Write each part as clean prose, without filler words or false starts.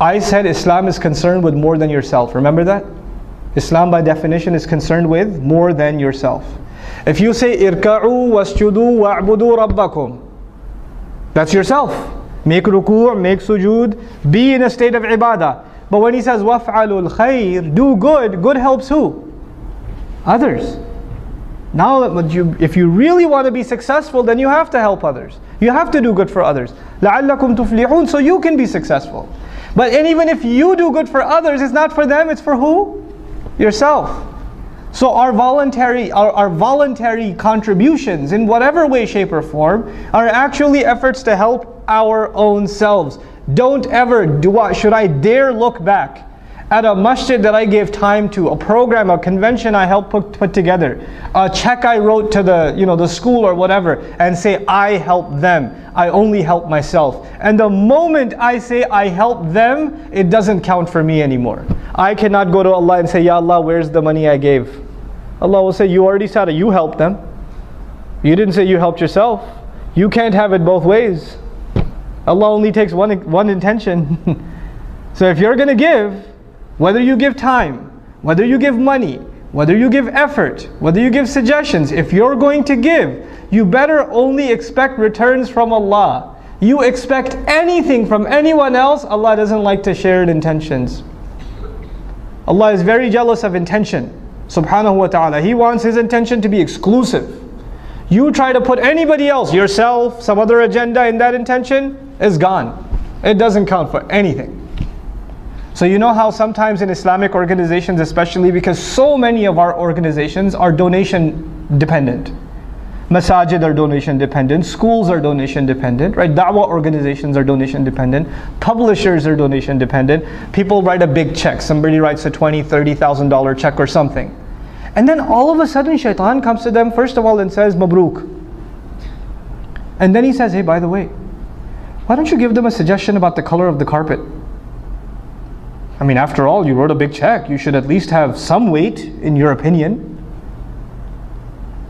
I said Islam is concerned with more than yourself. Remember that? Islam by definition is concerned with more than yourself. If you say irka'u wasjudu wa'budu rabbakum, that's yourself. Make ruku', make sujood, be in a state of ibadah. But when he says waf'alul khair, do good, good helps who? Others. Now if you really want to be successful, then you have to help others. You have to do good for others. لَعَلَّكُمْ تُفْلِحُونَ, so you can be successful. And even if you do good for others, it's not for them, it's for who? Yourself. So our voluntary contributions in whatever way, shape or form are actually efforts to help our own selves. Don't ever should I dare look back at a masjid that I gave time to, a program, a convention I helped put together, a check I wrote to the school or whatever, and say I helped them. I only help myself. And the moment I say I help them, it doesn't count for me anymore. I cannot go to Allah and say, Ya Allah, where's the money I gave? Allah will say, you already said it, you helped them. You didn't say you helped yourself. You can't have it both ways. Allah only takes one intention. So if you're going to give, whether you give time, whether you give money, whether you give effort, whether you give suggestions, if you're going to give, you better only expect returns from Allah. You expect anything from anyone else, Allah doesn't like to share intentions. Allah is very jealous of intention, subhanahu wa ta'ala. He wants His intention to be exclusive. You try to put anybody else, yourself, some other agenda in that intention, is gone. It doesn't count for anything. So you know how sometimes in Islamic organizations, especially because so many of our organizations are donation dependent. Masajid are donation dependent, schools are donation dependent, right? Da'wah organizations are donation dependent, publishers are donation dependent. People write a big check, somebody writes a $20,000, $30,000 check or something. And then all of a sudden shaitan comes to them first of all and says, Mabruk. And then he says, hey, by the way, why don't you give them a suggestion about the color of the carpet? I mean, after all, you wrote a big check. You should at least have some weight in your opinion.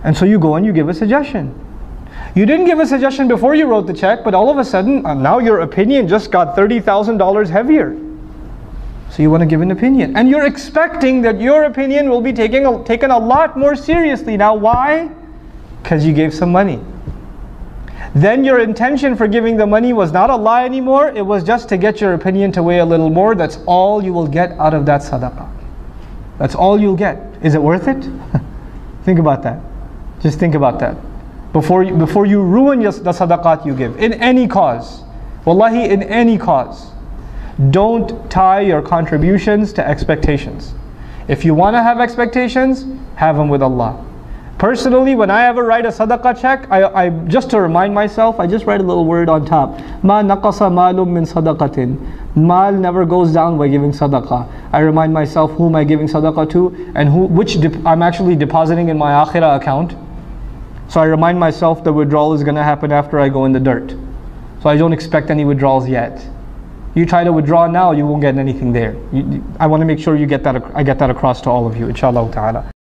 And so you go and you give a suggestion. You didn't give a suggestion before you wrote the check, but all of a sudden, now your opinion just got $30,000 heavier. So you want to give an opinion. And you're expecting that your opinion will be taken a lot more seriously. Now why? Because you gave some money. Then your intention for giving the money was not Allah anymore. It was just to get your opinion to weigh a little more. That's all you will get out of that sadaqah. That's all you'll get. Is it worth it? Think about that. Just think about that. Before you ruin the sadaqat you give. In any cause. Wallahi, in any cause. Don't tie your contributions to expectations. If you want to have expectations, have them with Allah. Personally, when I ever write a sadaqah check, I just to remind myself, I just write a little word on top. Ma naqasa malum min sadaqatin. Mal never goes down by giving sadaqah. I remind myself who am I giving sadaqah to and which I'm actually depositing in my akhirah account. So I remind myself the withdrawal is going to happen after I go in the dirt. So I don't expect any withdrawals yet. You try to withdraw now, you won't get anything there. I want to make sure I get that across to all of you, inshallah ta'ala.